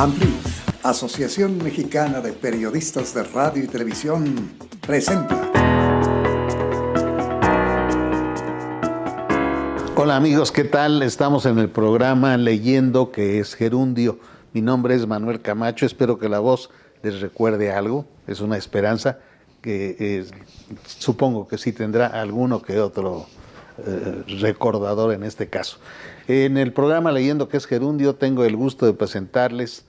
Amplius, Asociación Mexicana de Periodistas de Radio y Televisión, presenta. Hola amigos, ¿qué tal? Estamos en el programa Leyendo, que es Gerundio. Mi nombre es Manuel Camacho, espero que la voz les recuerde algo, es una esperanza que supongo que sí tendrá alguno que otro recordador en este caso. En el programa Leyendo, que es Gerundio, tengo el gusto de presentarles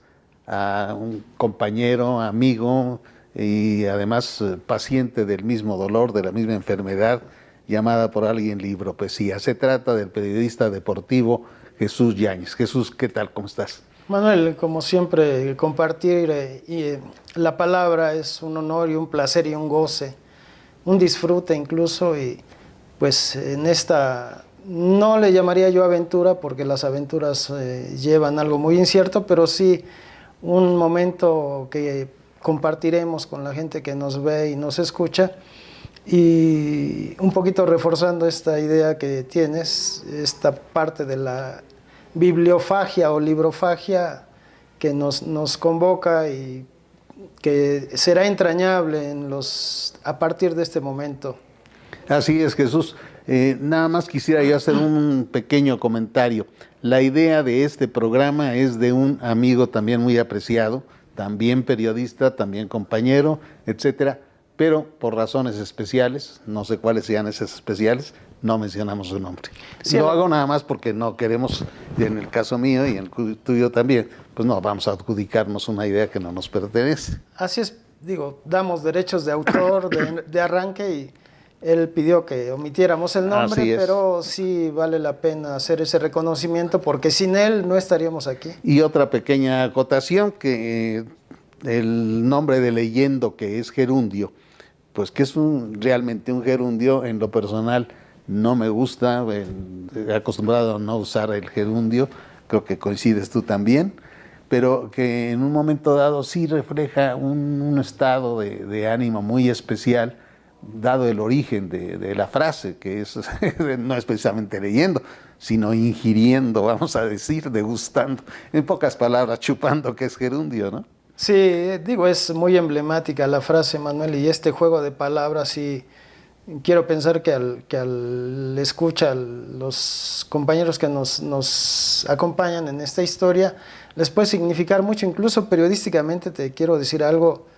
a un compañero, amigo y además paciente del mismo dolor, de la misma enfermedad, llamada por alguien libropesía. Se trata del periodista deportivo Jesús Yáñez. Jesús, ¿qué tal? ¿Cómo estás? Manuel, como siempre, compartir la palabra es un honor y un placer y un goce, un disfrute incluso, y pues en esta no le llamaría yo aventura porque las aventuras llevan algo muy incierto, pero sí un momento que compartiremos con la gente que nos ve y nos escucha, y un poquito reforzando esta idea que tienes, esta parte de la bibliofagia o librofagia que nos convoca y que será entrañable a partir de este momento. Así es, Jesús. Nada más quisiera yo hacer un pequeño comentario. La idea de este programa es de un amigo también muy apreciado, también periodista, también compañero, etcétera, pero por razones especiales, no sé cuáles sean esas especiales, no mencionamos su nombre. Sí, lo hago nada más porque no queremos, en el caso mío y en el tuyo también, pues no vamos a adjudicarnos una idea que no nos pertenece. Así es, damos derechos de autor de arranque, y él pidió que omitiéramos el nombre, pero sí vale la pena hacer ese reconocimiento porque sin él no estaríamos aquí. Y otra pequeña acotación, que el nombre de Leyendo, que es gerundio, pues que es realmente un gerundio, en lo personal no me gusta, he acostumbrado a no usar el gerundio, creo que coincides tú también, pero que en un momento dado sí refleja un estado de ánimo muy especial, dado el origen de la frase, que es no es precisamente leyendo, sino ingiriendo, vamos a decir, degustando, en pocas palabras, chupando, que es gerundio, ¿no? Sí, es muy emblemática la frase, Manuel, y este juego de palabras, sí, quiero pensar que al escuchar los compañeros que nos acompañan en esta historia, les puede significar mucho, incluso periodísticamente. Te quiero decir algo.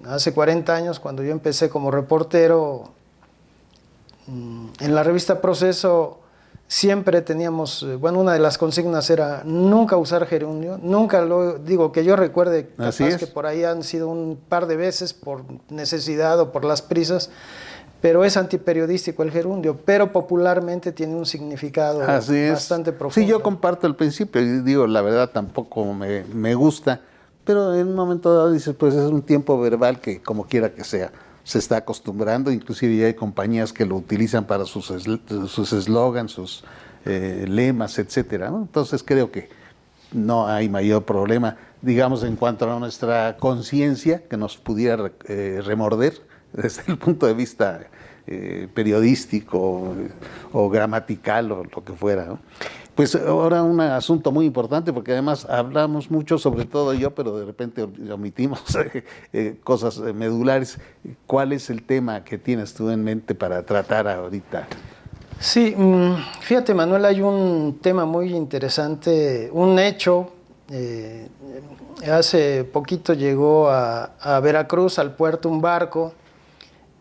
Hace 40 años, cuando yo empecé como reportero, en la revista Proceso, siempre teníamos, una de las consignas era nunca usar gerundio, nunca que yo recuerde, capaz que por ahí han sido un par de veces por necesidad o por las prisas, pero es antiperiodístico el gerundio, pero popularmente tiene un significado bastante profundo. Sí, yo comparto el principio, y la verdad tampoco me gusta, pero en un momento dado dices, pues es un tiempo verbal que como quiera que sea, se está acostumbrando, inclusive ya hay compañías que lo utilizan para sus eslogans, sus lemas, etcétera, ¿no? Entonces creo que no hay mayor problema, digamos, en cuanto a nuestra conciencia, que nos pudiera remorder desde el punto de vista periodístico o gramatical o lo que fuera, ¿no? Pues ahora un asunto muy importante, porque además hablamos mucho, sobre todo yo, pero de repente omitimos cosas medulares. ¿Cuál es el tema que tienes tú en mente para tratar ahorita? Sí, fíjate, Manuel, hay un tema muy interesante, un hecho. Hace poquito llegó a Veracruz, al puerto, un barco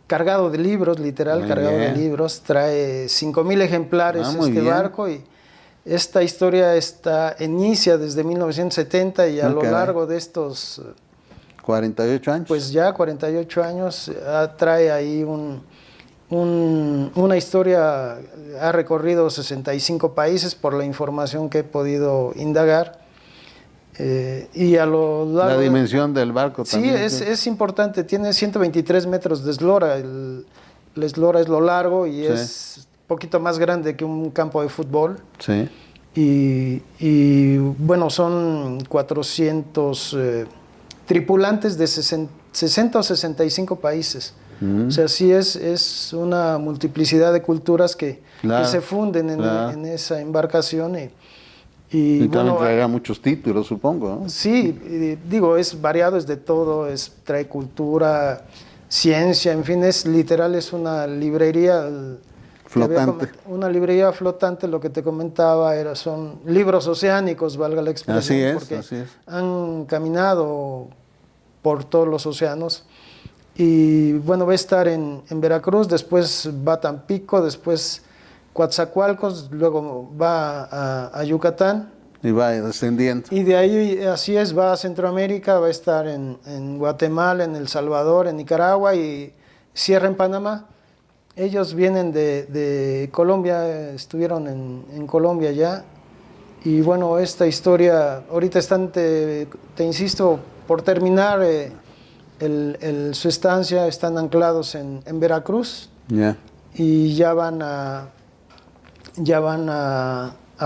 cargado de libros, literal, de libros. Trae 5,000 ejemplares barco, y esta historia inicia desde 1970 y a lo largo de estos 48 años. Pues ya 48 años trae ahí una historia, ha recorrido 65 países por la información que he podido indagar. Y a lo largo, la dimensión del barco también. Sí, es importante, tiene 123 metros de eslora. La eslora es lo largo y es poquito más grande que un campo de fútbol. Sí. Y son 400 tripulantes de 60 o 65 países. O sea, sí es una multiplicidad de culturas que se funden en esa embarcación. Y también bueno, traerá muchos títulos, supongo, ¿no? sí, digo, es variado, es de todo, trae cultura, ciencia, en fin, es literal, es una librería Flotante. una librería flotante. Lo que te comentaba son libros oceánicos, valga la expresión, porque Así es. han caminado por todos los océanos. Y bueno, va a estar en Veracruz, después va a Tampico, después Coatzacoalcos, luego va a Yucatán. Y va descendiendo. Y de ahí, así es, va a Centroamérica, va a estar en Guatemala, en El Salvador, en Nicaragua y cierra en Panamá. Ellos vienen de Colombia, estuvieron en Colombia ya. Y bueno, esta historia, ahorita están, te insisto, por terminar su estancia, están anclados en Veracruz. Ya. Y ya van a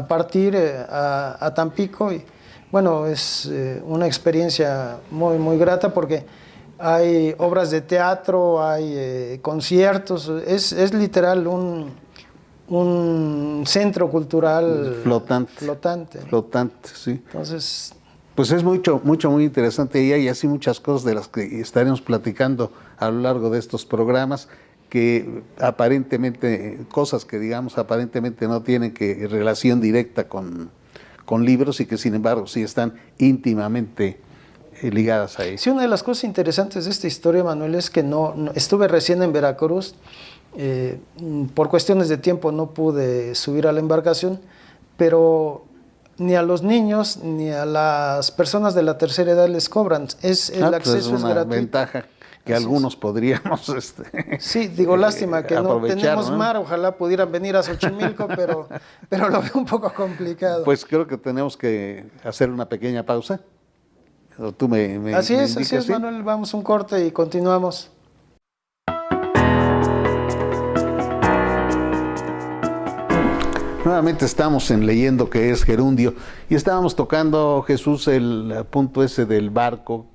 partir a Tampico. Y bueno, es una experiencia muy, muy grata porque hay obras de teatro, hay conciertos, es literal un centro cultural flotante. Flotante, sí. Entonces, pues es muy interesante y hay así muchas cosas de las que estaremos platicando a lo largo de estos programas, que aparentemente, cosas que digamos aparentemente no tienen relación directa con libros y que sin embargo sí están íntimamente ligadas a ellos. Sí, una de las cosas interesantes de esta historia, Manuel, es que no estuve recién en Veracruz, por cuestiones de tiempo no pude subir a la embarcación, pero ni a los niños ni a las personas de la tercera edad les cobran, el acceso es gratuito. Ventaja que así algunos podríamos sí, digo, lástima que no tenemos ¿no? mar, ojalá pudieran venir a Xochimilco, pero lo veo un poco complicado. Pues creo que tenemos que hacer una pequeña pausa. ¿O tú así es, Manuel, vamos un corte y continuamos. Nuevamente estamos en Leyendo que es Gerundio y estábamos tocando, Jesús, el punto ese del barco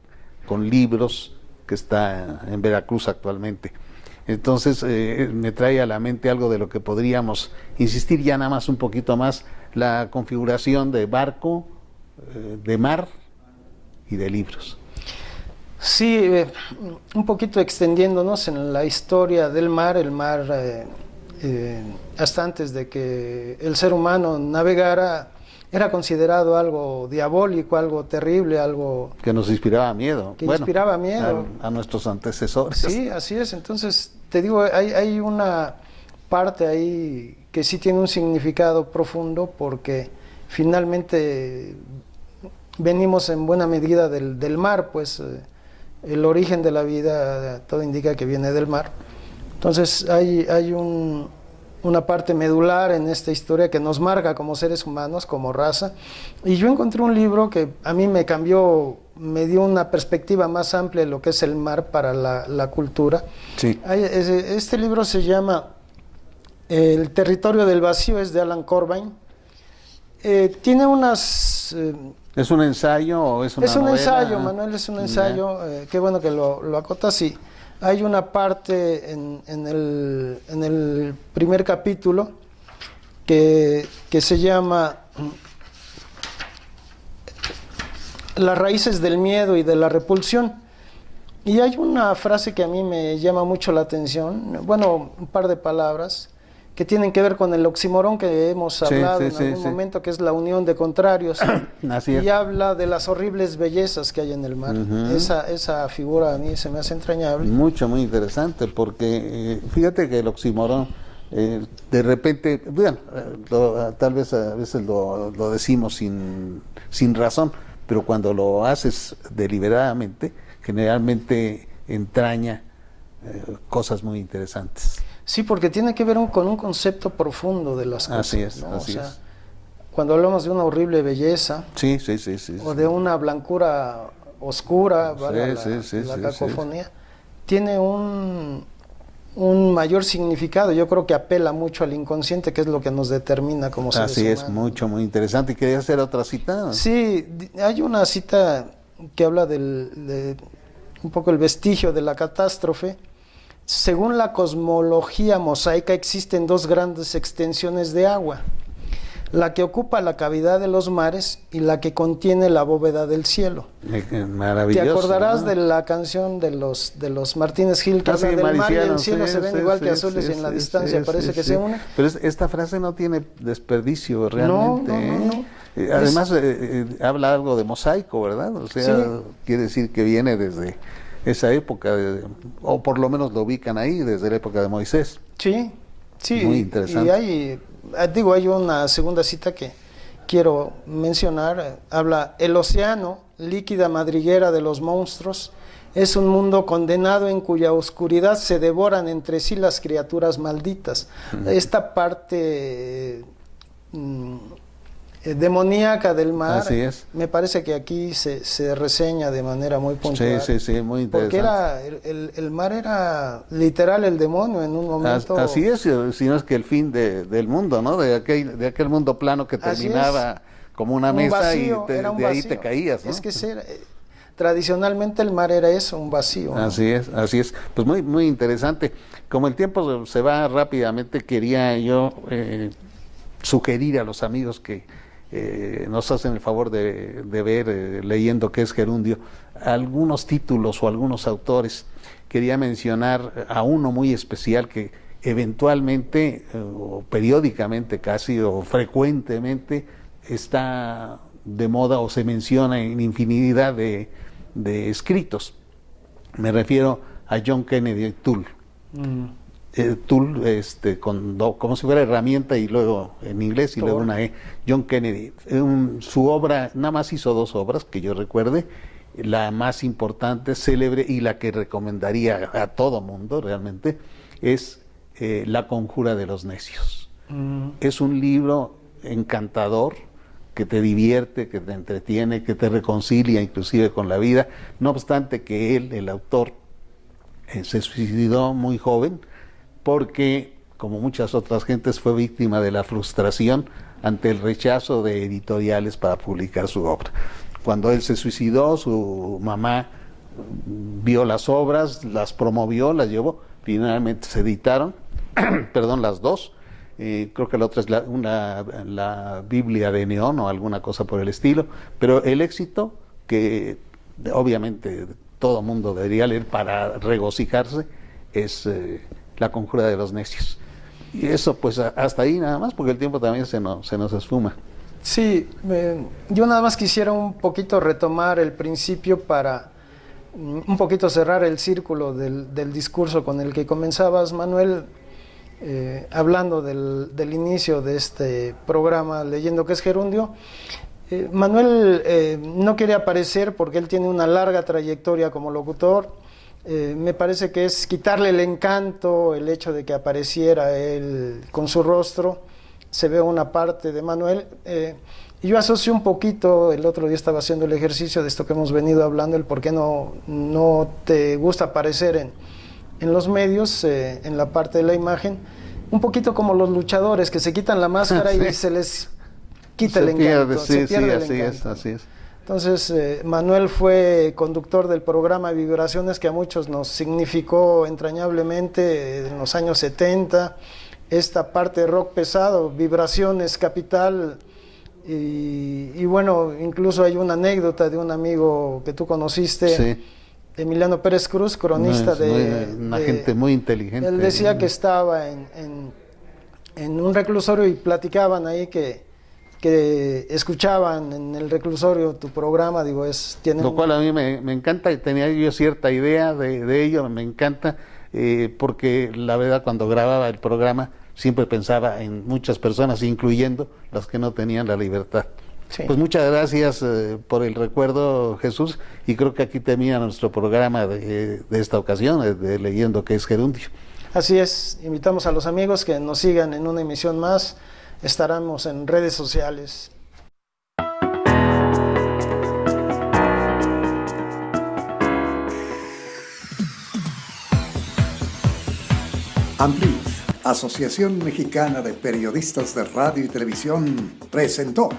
con libros que está en Veracruz actualmente. Entonces me trae a la mente algo de lo que podríamos insistir ya nada más un poquito más, la configuración de barco, de mar y de libros. Sí, un poquito extendiéndonos en la historia del mar, el mar hasta antes de que el ser humano navegara, era considerado algo diabólico, algo terrible, algo que nos inspiraba miedo. Inspiraba miedo. A nuestros antecesores. Sí, así es. Entonces, te digo, hay una parte ahí que sí tiene un significado profundo porque finalmente venimos en buena medida del mar, pues el origen de la vida, todo indica que viene del mar. Entonces hay una parte medular en esta historia que nos marca como seres humanos, como raza. Y yo encontré un libro que a mí me dio una perspectiva más amplia de lo que es el mar para la cultura. Sí. Este libro se llama El territorio del vacío, es de Alan Corbain. Tiene unas... ¿Es un ensayo o es una novela? Es un ensayo, Manuel, es un ensayo. Qué bueno que lo acotas, sí. Hay una parte en el primer capítulo que se llama Las raíces del miedo y de la repulsión. Y hay una frase que a mí me llama mucho la atención, bueno, un par de palabras que tienen que ver con el oxímoron que hemos hablado en algún momento, que es la unión de contrarios. Así es. Y habla de las horribles bellezas que hay en el mar. Esa figura a mí se me hace entrañable. Muy interesante, porque fíjate que el oxímoron, de repente, bueno, tal vez a veces lo decimos sin razón, pero cuando lo haces deliberadamente, generalmente entraña cosas muy interesantes. Sí, porque tiene que ver con un concepto profundo de las cosas. Así es, ¿no? así es. Cuando hablamos de una horrible belleza, sí, o de una blancura oscura, la cacofonía, tiene un mayor significado. Yo creo que apela mucho al inconsciente, que es lo que nos determina como seres humanos. Así es, muy interesante. ¿Y querías hacer otra cita? Sí, hay una cita que habla de un poco el vestigio de la catástrofe. Según la cosmología mosaica, existen dos grandes extensiones de agua. la que ocupa la cavidad de los mares y la que contiene la bóveda del cielo. Maravilloso. Te acordarás, ¿no?, de la canción de los Martínez Gil, que habla sí, del mar y el Mariciano, cielo, sí, se ven sí, igual sí, que azules, sí, y en la sí, distancia sí, parece sí, que sí. se unen. Pero esta frase no tiene desperdicio realmente. No. Además, habla algo de mosaico, ¿verdad? O sea, Sí. quiere decir que viene desde esa época, o por lo menos lo ubican ahí, desde la época de Moisés. Sí, Muy interesante. y hay una segunda cita que quiero mencionar. Habla: el océano, líquida madriguera de los monstruos, es un mundo condenado en cuya oscuridad se devoran entre sí las criaturas malditas. Esta parte demoníaca del mar, Así es. me parece que aquí se reseña de manera muy puntual. Sí, muy interesante. Porque el mar era literal el demonio en un momento. Así es, sino es que el fin del mundo, ¿no? De aquel mundo plano que terminaba como una mesa, vacío, y era un de ahí vacío. te caías, ¿no? Es que tradicionalmente el mar era eso, un vacío, ¿no? Así es. Pues muy interesante. Como el tiempo se va rápidamente, quería yo sugerir a los amigos que nos hacen el favor de ver, leyendo qué es gerundio, algunos títulos o algunos autores. Quería mencionar a uno muy especial que eventualmente, o periódicamente casi, o frecuentemente, está de moda o se menciona en infinidad de escritos. Me refiero a John Kennedy Toole. Toole, como si fuera herramienta y luego en inglés y luego una E. John Kennedy. Su obra, nada más hizo 2 obras que yo recuerde. La más importante, célebre, y la que recomendaría a todo mundo realmente, es La conjura de los necios. Es un libro encantador, que te divierte, que te entretiene, que te reconcilia inclusive con la vida. No obstante que él, el autor, se suicidó muy joven, porque, como muchas otras gentes, fue víctima de la frustración ante el rechazo de editoriales para publicar su obra. Cuando él se suicidó, su mamá vio las obras, las promovió, las llevó, finalmente se editaron, las 2. Creo que la otra es la Biblia de Neón o alguna cosa por el estilo, pero el éxito que obviamente todo mundo debería leer para regocijarse es La conjura de los necios. Y eso pues hasta ahí nada más, porque el tiempo también se nos esfuma. Sí, yo nada más quisiera un poquito retomar el principio para un poquito cerrar el círculo del discurso con el que comenzabas, Manuel, hablando del inicio de este programa, leyendo qué es gerundio. Manuel no quiere aparecer porque él tiene una larga trayectoria como locutor. Me parece que es quitarle el encanto el hecho de que apareciera él con su rostro. Se ve una parte de Manuel. Y yo asocio un poquito, el otro día estaba haciendo el ejercicio de esto que hemos venido hablando, el por qué no te gusta aparecer en los medios, en la parte de la imagen, un poquito como los luchadores que se quitan la máscara y se les quita el encanto, se pierde el encanto. Así es. Entonces, Manuel fue conductor del programa Vibraciones, que a muchos nos significó entrañablemente en los años 70, esta parte de rock pesado, Vibraciones Capital, y bueno, incluso hay una anécdota de un amigo que tú conociste, sí, Emiliano Pérez Cruz, cronista una gente muy inteligente. Él decía que estaba en un reclusorio y platicaban ahí que escuchaban en el reclusorio tu programa, lo cual a mí me encanta, y tenía yo cierta idea de ello, me encanta, porque la verdad cuando grababa el programa siempre pensaba en muchas personas, incluyendo las que no tenían la libertad. Sí. Pues muchas gracias por el recuerdo, Jesús, y creo que aquí termina nuestro programa de esta ocasión, de Leyendo qué es gerundio. Así es, invitamos a los amigos que nos sigan en una emisión más, estaremos en redes sociales. Amplius, Asociación Mexicana de Periodistas de Radio y Televisión, presentó